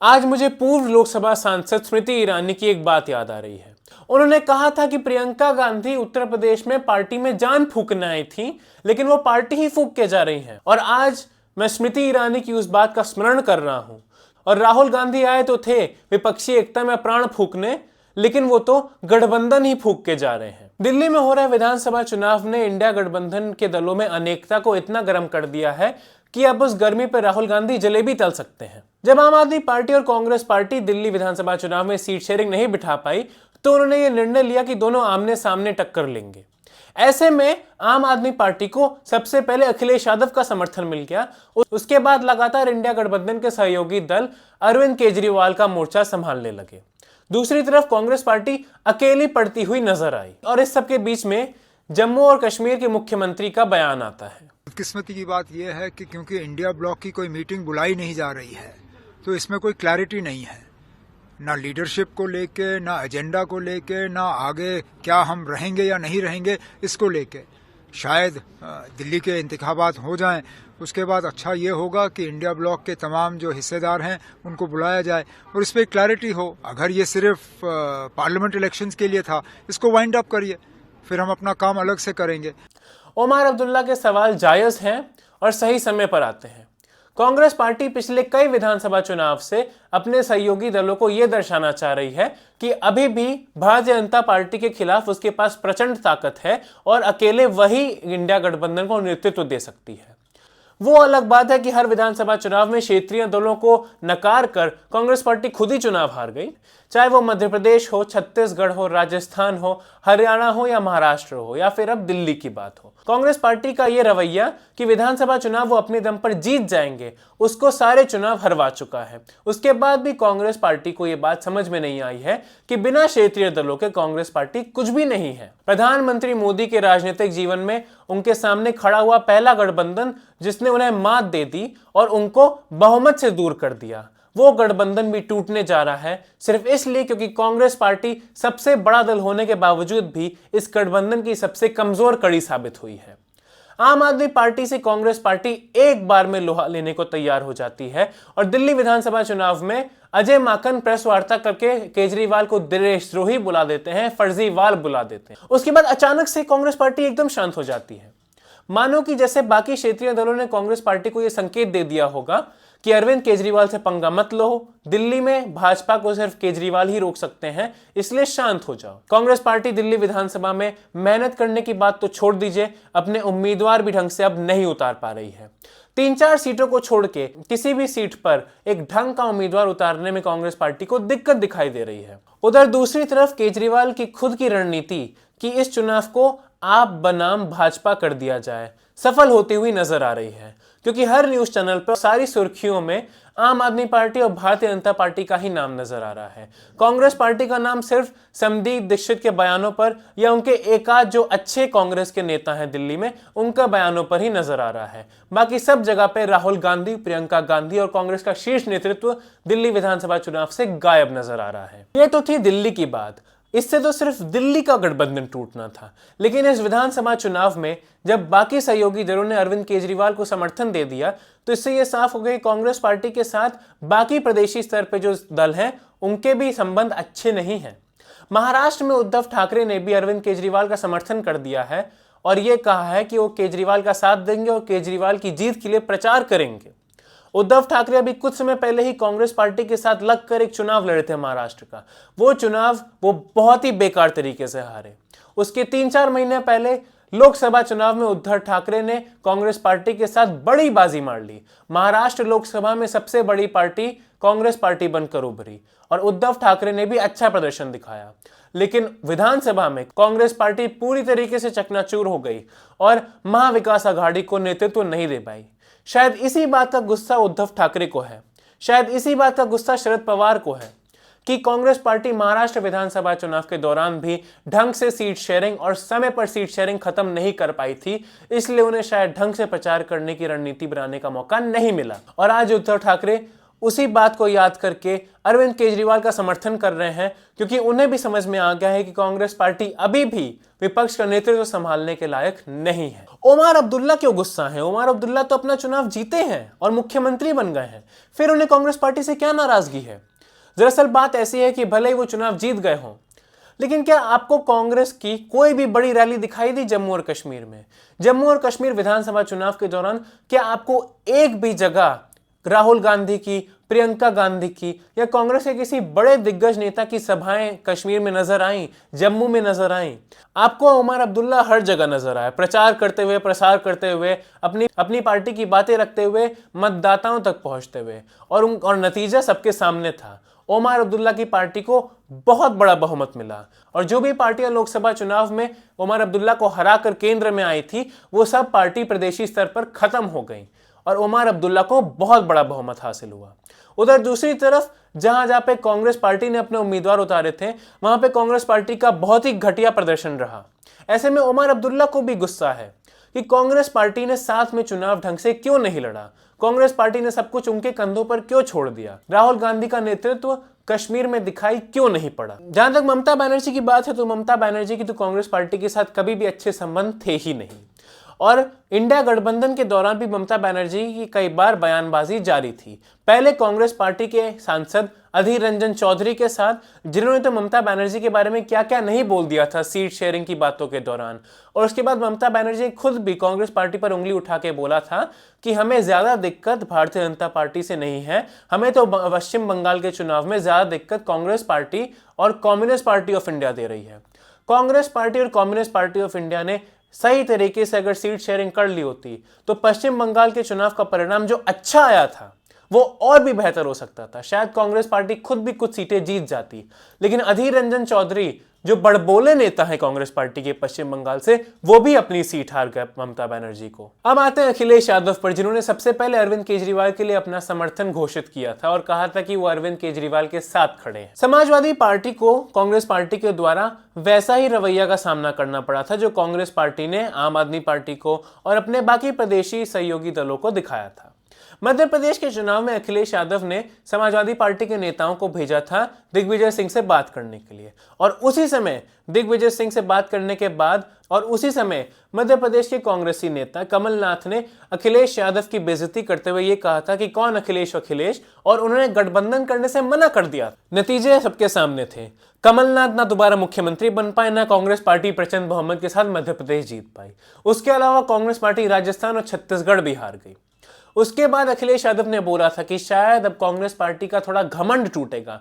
आज मुझे पूर्व लोकसभा सांसद स्मृति ईरानी की एक बात याद आ रही है। उन्होंने कहा था कि प्रियंका गांधी उत्तर प्रदेश में पार्टी में जान फूकने आई थी, लेकिन वो पार्टी ही फूक के जा रही हैं। और आज मैं स्मृति ईरानी की उस बात का स्मरण कर रहा हूं। और राहुल गांधी आए तो थे विपक्षी एकता में प्राण फूकने, लेकिन वो तो गठबंधन ही फूक के जा रहे हैं। दिल्ली में हो रहे विधानसभा चुनाव ने इंडिया गठबंधन के दलों में अनेकता को इतना गर्म कर दिया है कि अब उस गर्मी पर राहुल गांधी जलेबी तल सकते हैं। जब आम आदमी पार्टी और कांग्रेस पार्टी दिल्ली विधानसभा चुनाव में सीट शेयरिंग नहीं बिठा पाई, तो उन्होंने ये निर्णय लिया कि दोनों आमने सामने टक्कर लेंगे। ऐसे में आम आदमी पार्टी को सबसे पहले अखिलेश यादव का समर्थन मिल गया। उसके बाद लगातार इंडिया गठबंधन के सहयोगी दल अरविंद केजरीवाल का मोर्चा संभालने लगे। दूसरी तरफ कांग्रेस पार्टी अकेली पड़ती हुई नजर आई। और इस सबके बीच में जम्मू और कश्मीर के मुख्यमंत्री का बयान आता है। किस्मती की बात यह है कि क्योंकि इंडिया ब्लॉक की कोई मीटिंग बुलाई नहीं जा रही है, तो इसमें कोई क्लैरिटी नहीं है, ना लीडरशिप को लेके, ना एजेंडा को लेके, ना आगे क्या हम रहेंगे या नहीं रहेंगे इसको लेके। शायद दिल्ली के इंतखाबात हो जाएं, उसके बाद अच्छा ये होगा कि इंडिया ब्लॉक के तमाम जो हिस्सेदार हैं उनको बुलाया जाए और इस पर क्लैरिटी हो। अगर ये सिर्फ पार्लियामेंट इलेक्शंस के लिए था, इसको वाइंड अप करिए, फिर हम अपना काम अलग से करेंगे। ओमर अब्दुल्ला के सवाल जायज हैं और सही समय पर आते हैं। कांग्रेस पार्टी पिछले कई विधानसभा चुनाव से अपने सहयोगी दलों को यह दर्शाना चाह रही है कि अभी भी भारतीय जनता पार्टी के खिलाफ उसके पास प्रचंड ताकत है और अकेले वही इंडिया गठबंधन को नेतृत्व दे सकती है। वो अलग बात है कि हर विधानसभा चुनाव में क्षेत्रीय दलों को नकार कर कांग्रेस पार्टी खुद ही चुनाव हार गई। चाहे वो मध्य प्रदेश हो, छत्तीसगढ़ हो, राजस्थान हो, हरियाणा हो या महाराष्ट्र हो या फिर अब दिल्ली की बात हो, कांग्रेस पार्टी का ये रवैया कि विधानसभा चुनाव वो अपने दम पर जीत जाएंगे, उसको सारे चुनाव हरवा चुका है। उसके बाद भी कांग्रेस पार्टी को ये बात समझ में नहीं आई है कि बिना क्षेत्रीय दलों के कांग्रेस पार्टी कुछ भी नहीं है। प्रधानमंत्री मोदी के राजनीतिक जीवन में उनके सामने खड़ा हुआ पहला गठबंधन जिसने उन्हें मात दे दी और उनको बहुमत से दूर कर दिया, वो गठबंधन भी टूटने जा रहा है सिर्फ इसलिए क्योंकि कांग्रेस पार्टी सबसे बड़ा दल होने के बावजूद भी इस गठबंधन की सबसे कमजोर कड़ी साबित हुई है। आम आदमी पार्टी से कांग्रेस पार्टी एक बार में लोहा लेने को तैयार हो जाती है और दिल्ली विधानसभा चुनाव में अजय माकन प्रेस वार्ता करके केजरीवाल को देशद्रोही बुला देते हैं, फर्जीवाल बुला देते हैं। उसके बाद अचानक से कांग्रेस पार्टी एकदम शांत हो जाती है, मानो कि जैसे बाकी क्षेत्रीय दलों ने कांग्रेस पार्टी को यह संकेत दे दिया होगा कि अरविंद केजरीवाल से पंगा मत लो, दिल्ली में भाजपा को सिर्फ केजरीवाल ही रोक सकते हैं, इसलिए शांत हो जाओ। कांग्रेस पार्टी दिल्ली विधानसभा में मेहनत करने की बात तो छोड़ दीजिए, अपने उम्मीदवार भी ढंग से अब नहीं उतार पा रही है। 3-4 सीटों को छोड़ के किसी भी सीट पर एक ढंग का उम्मीदवार उतारने में कांग्रेस पार्टी को दिक्कत दिखाई दे रही है। उधर दूसरी तरफ केजरीवाल की खुद की रणनीति कि इस चुनाव को आप बनाम भाजपा कर दिया जाए सफल होती हुई नजर आ रही है, क्योंकि हर न्यूज चैनल पर सारी सुर्खियों में आम आदमी पार्टी और भारतीय जनता पार्टी का ही नाम नजर आ रहा है। कांग्रेस पार्टी का नाम सिर्फ संदीप दीक्षित के बयानों पर या उनके एकाध जो अच्छे कांग्रेस के नेता हैं दिल्ली में उनका बयानों पर ही नजर आ रहा है। बाकी सब जगह पे राहुल गांधी, प्रियंका गांधी और कांग्रेस का शीर्ष नेतृत्व दिल्ली विधानसभा चुनाव से गायब नजर आ रहा है। ये तो थी दिल्ली की बात, इससे तो सिर्फ दिल्ली का गठबंधन टूटना था। लेकिन इस विधानसभा चुनाव में जब बाकी सहयोगी दलों ने अरविंद केजरीवाल को समर्थन दे दिया, तो इससे यह साफ हो गया कि कांग्रेस पार्टी के साथ बाकी प्रदेशी स्तर पर जो दल हैं उनके भी संबंध अच्छे नहीं हैं। महाराष्ट्र में उद्धव ठाकरे ने भी अरविंद केजरीवाल का समर्थन कर दिया है और यह कहा है कि वो केजरीवाल का साथ देंगे और केजरीवाल की जीत के लिए प्रचार करेंगे। उद्धव ठाकरे अभी कुछ समय पहले ही कांग्रेस पार्टी के साथ लगकर एक चुनाव लड़े थे महाराष्ट्र का। वो चुनाव वो बहुत ही बेकार तरीके से हारे। उसके 3-4 महीने पहले लोकसभा चुनाव में उद्धव ठाकरे ने कांग्रेस पार्टी के साथ बड़ी बाजी मार ली। महाराष्ट्र लोकसभा में सबसे बड़ी पार्टी कांग्रेस पार्टी बनकर उभरी और उद्धव ठाकरे ने भी अच्छा प्रदर्शन दिखाया। लेकिन विधानसभा में कांग्रेस पार्टी पूरी तरीके से चकनाचूर हो गई और महाविकास आघाड़ी को नेतृत्व नहीं दे पाई। शायद इसी बात का गुस्सा उद्धव ठाकरे को है, शायद इसी बात का गुस्सा शरद पवार को है कि कांग्रेस पार्टी महाराष्ट्र विधानसभा चुनाव के दौरान भी ढंग से सीट शेयरिंग और समय पर सीट शेयरिंग खत्म नहीं कर पाई थी, इसलिए उन्हें शायद ढंग से प्रचार करने की रणनीति बनाने का मौका नहीं मिला। और आज उद्धव ठाकरे उसी बात को याद करके अरविंद केजरीवाल का समर्थन कर रहे हैं, क्योंकि उन्हें भी समझ में आ गया है कि कांग्रेस पार्टी अभी भी विपक्ष का नेतृत्व संभालने के लायक नहीं है। ओमर अब्दुल्ला क्यों गुस्सा है? ओमर अब्दुल्ला तो अपना चुनाव जीते हैं और मुख्यमंत्री बन गए हैं, फिर उन्हें कांग्रेस पार्टी से क्या नाराजगी है? दरअसल बात ऐसी है कि भले ही वो चुनाव जीत गए हों, लेकिन क्या आपको कांग्रेस की कोई भी बड़ी रैली दिखाई दी जम्मू और कश्मीर में? जम्मू और कश्मीर विधानसभा चुनाव के दौरान क्या आपको एक भी जगह राहुल गांधी की, प्रियंका गांधी की या कांग्रेस के किसी बड़े दिग्गज नेता की सभाएं कश्मीर में नजर आईं, जम्मू में नजर आईं? आपको उमर अब्दुल्ला हर जगह नजर आए, प्रचार करते हुए, प्रसार करते हुए, अपनी पार्टी की बातें रखते हुए, मतदाताओं तक पहुंचते हुए, और नतीजा सबके सामने था। उमर अब्दुल्ला की पार्टी को बहुत बड़ा बहुमत मिला, और जो भी पार्टियां लोकसभा चुनाव में उमर अब्दुल्ला को हराकर केंद्र में आई थी, वो सब पार्टी प्रदेशी स्तर पर खत्म हो गई और उमर अब्दुल्ला को बहुत बड़ा बहुमत हासिल हुआ। उधर दूसरी तरफ जहां पे कांग्रेस पार्टी ने अपने उम्मीदवार उतारे थे, वहां पे कांग्रेस पार्टी का बहुत ही घटिया प्रदर्शन रहा। ऐसे में उमर अब्दुल्ला को भी गुस्सा है कि कांग्रेस पार्टी ने साथ में चुनाव ढंग से क्यों नहीं लड़ा, कांग्रेस पार्टी ने सब कुछ उनके कंधों पर क्यों छोड़ दिया, राहुल गांधी का नेतृत्व कश्मीर में दिखाई क्यों नहीं पड़ा। जहां तक ममता बनर्जी की बात है, तो ममता बनर्जी की तो कांग्रेस पार्टी के साथ कभी भी अच्छे संबंध थे ही नहीं, और इंडिया गठबंधन के दौरान भी ममता बनर्जी की कई बार बयानबाजी जारी थी। पहले कांग्रेस पार्टी के सांसद अधीर रंजन चौधरी के साथ, जिन्होंने तो ममता बनर्जी के बारे में क्या क्या नहीं बोल दिया था सीट शेयरिंग की बातों के दौरान, और उसके बाद ममता बनर्जी खुद भी कांग्रेस पार्टी पर उंगली उठा के बोला था कि हमें ज्यादा दिक्कत भारतीय जनता पार्टी से नहीं है, हमें तो पश्चिम बंगाल के चुनाव में ज्यादा दिक्कत कांग्रेस पार्टी और कम्युनिस्ट पार्टी ऑफ इंडिया दे रही है। कांग्रेस पार्टी और कम्युनिस्ट पार्टी ऑफ इंडिया ने सही तरीके से अगर सीट शेयरिंग कर ली होती, तो पश्चिम बंगाल के चुनाव का परिणाम जो अच्छा आया था वो और भी बेहतर हो सकता था। शायद कांग्रेस पार्टी खुद भी कुछ सीटें जीत जाती, लेकिन अधीर रंजन चौधरी जो बड़बोले नेता है कांग्रेस पार्टी के पश्चिम बंगाल से, वो भी अपनी सीट हार गए ममता बनर्जी को। अब आते हैं अखिलेश यादव पर, जिन्होंने सबसे पहले अरविंद केजरीवाल के लिए अपना समर्थन घोषित किया था और कहा था कि वो अरविंद केजरीवाल के साथ खड़े हैं। समाजवादी पार्टी को कांग्रेस पार्टी के द्वारा वैसा ही रवैया का सामना करना पड़ा था जो कांग्रेस पार्टी ने आम आदमी पार्टी को और अपने बाकी प्रदेशी सहयोगी दलों को दिखाया था। मध्य प्रदेश के चुनाव में अखिलेश यादव ने समाजवादी पार्टी के नेताओं को भेजा था दिग्विजय सिंह से बात करने के लिए, और उसी समय दिग्विजय सिंह से बात करने के बाद और उसी समय मध्य प्रदेश के कांग्रेसी नेता कमलनाथ ने अखिलेश यादव की बेइज्जती करते हुए ये कहा था कि कौन अखिलेश, और उन्होंने गठबंधन करने से मना कर दिया। नतीजे सबके सामने थे। कमलनाथ ना दोबारा मुख्यमंत्री बन पाए, ना कांग्रेस पार्टी प्रचंड बहुमत के साथ मध्य प्रदेश जीत पाई। उसके अलावा कांग्रेस पार्टी राजस्थान और छत्तीसगढ़ भी हार गई। उसके बाद अखिलेश यादव ने बोला था कि शायद अब कांग्रेस पार्टी का थोड़ा घमंड टूटेगा,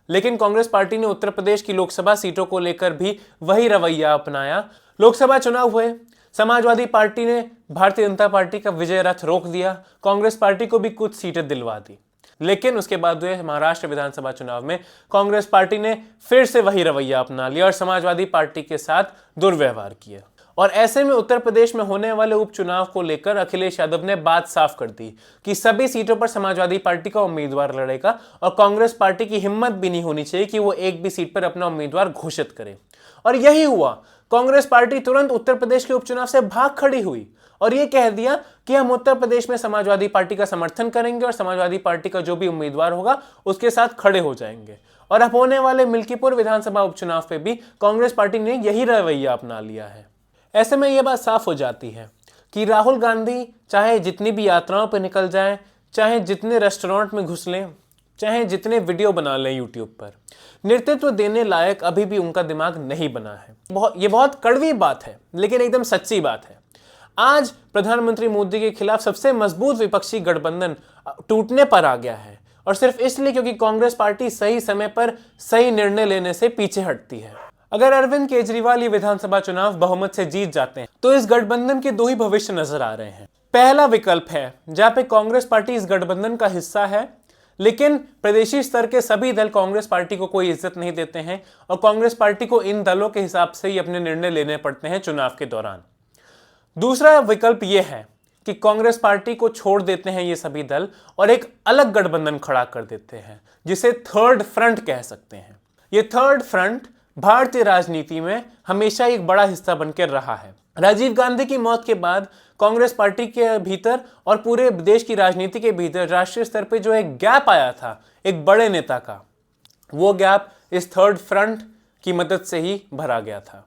लेकिन कांग्रेस पार्टी ने उत्तर प्रदेश की लोकसभा सीटों को लेकर भी वही रवैया अपनाया। लोकसभा चुनाव हुए, समाजवादी पार्टी ने भारतीय जनता पार्टी का विजय रथ रोक दिया, कांग्रेस पार्टी को भी कुछ सीटें दिलवा दी, लेकिन उसके बाद हुए महाराष्ट्र विधानसभा चुनाव में कांग्रेस पार्टी ने फिर से वही रवैया अपना लिया और समाजवादी पार्टी के साथ दुर्व्यवहार किया। और ऐसे में उत्तर प्रदेश में होने वाले उपचुनाव को लेकर अखिलेश यादव ने बात साफ कर दी कि सभी सीटों पर समाजवादी पार्टी का उम्मीदवार लड़ेगा और कांग्रेस पार्टी की हिम्मत भी नहीं होनी चाहिए कि वो एक भी सीट पर अपना उम्मीदवार घोषित करे। और यही हुआ। कांग्रेस पार्टी तुरंत उत्तर प्रदेश के उपचुनाव से भाग खड़ी हुई और ये कह दिया कि हम उत्तर प्रदेश में समाजवादी पार्टी का समर्थन करेंगे और समाजवादी पार्टी का जो भी उम्मीदवार होगा उसके साथ खड़े हो जाएंगे। और अब होने वाले मिल्कीपुर विधानसभा उपचुनाव पे भी कांग्रेस पार्टी ने यही रवैया अपना लिया है। ऐसे में यह बात साफ हो जाती है कि राहुल गांधी चाहे जितनी भी यात्राओं पर निकल जाएं, चाहे जितने रेस्टोरेंट में घुस लें, चाहे जितने वीडियो बना लें यूट्यूब पर, नेतृत्व देने लायक अभी भी उनका दिमाग नहीं बना है। ये बहुत कड़वी बात है, लेकिन एकदम सच्ची बात है। आज प्रधानमंत्री मोदी के खिलाफ सबसे मजबूत विपक्षी गठबंधन टूटने पर आ गया है, और सिर्फ इसलिए क्योंकि कांग्रेस पार्टी सही समय पर सही निर्णय लेने से पीछे हटती है। अगर अरविंद केजरीवाल ये विधानसभा चुनाव बहुमत से जीत जाते हैं तो इस गठबंधन के दो ही भविष्य नजर आ रहे हैं। पहला विकल्प है जहां पे कांग्रेस पार्टी इस गठबंधन का हिस्सा है, लेकिन प्रदेशी स्तर के सभी दल कांग्रेस पार्टी को कोई इज्जत नहीं देते हैं और कांग्रेस पार्टी को इन दलों के हिसाब से ही अपने निर्णय लेने पड़ते हैं चुनाव के दौरान। दूसरा विकल्प यह है कि कांग्रेस पार्टी को छोड़ देते हैं ये सभी दल और एक अलग गठबंधन खड़ा कर देते हैं, जिसे थर्ड फ्रंट कह सकते हैं। ये थर्ड फ्रंट भारतीय राजनीति में हमेशा एक बड़ा हिस्सा बनकर रहा है। राजीव गांधी की मौत के बाद कांग्रेस पार्टी के भीतर और पूरे देश की राजनीति के भीतर राष्ट्रीय स्तर पे जो एक गैप आया था एक बड़े नेता का, वो गैप इस थर्ड फ्रंट की मदद से ही भरा गया था।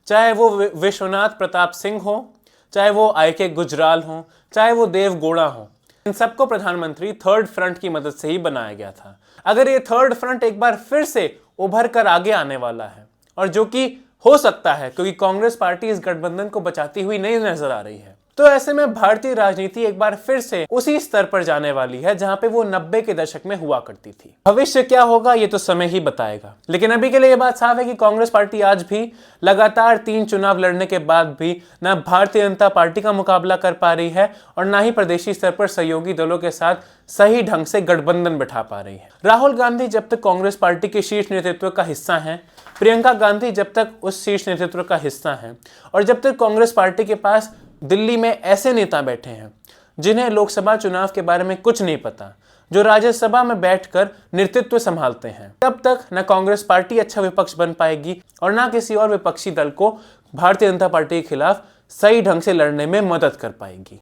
चाहे वो विश्वनाथ प्रताप सिंह हो, चाहे वो IK गुजराल हो, चाहे वो देव गौड़ा हो, इन सबको प्रधानमंत्री थर्ड फ्रंट की मदद से ही बनाया गया था। अगर ये थर्ड फ्रंट एक बार फिर से उभर कर आगे आने वाला है, और जो कि हो सकता है क्योंकि कांग्रेस पार्टी इस गठबंधन को बचाती हुई नहीं नजर आ रही है, तो ऐसे में भारतीय राजनीति एक बार फिर से उसी स्तर पर जाने वाली है जहां पे वो 90 के दशक में हुआ करती थी। भविष्य क्या होगा ये तो समय ही बताएगा, लेकिन अभी के लिए ये बात साफ है कि कांग्रेस पार्टी आज भी लगातार 3 चुनाव लड़ने के बाद भी ना भारतीय जनता पार्टी का मुकाबला कर पा रही है और ना ही प्रदेशी स्तर पर सहयोगी दलों के साथ सही ढंग से गठबंधन बिठा पा रही है। राहुल गांधी जब तक कांग्रेस पार्टी के शीर्ष नेतृत्व का हिस्सा हैं, प्रियंका गांधी जब तक उस शीर्ष नेतृत्व का हिस्सा हैं, और जब तक कांग्रेस पार्टी के पास दिल्ली में ऐसे नेता बैठे हैं जिन्हें लोकसभा चुनाव के बारे में कुछ नहीं पता, जो राज्यसभा में बैठकर नेतृत्व संभालते हैं, तब तक न कांग्रेस पार्टी अच्छा विपक्ष बन पाएगी और न किसी और विपक्षी दल को भारतीय जनता पार्टी के खिलाफ सही ढंग से लड़ने में मदद कर पाएगी।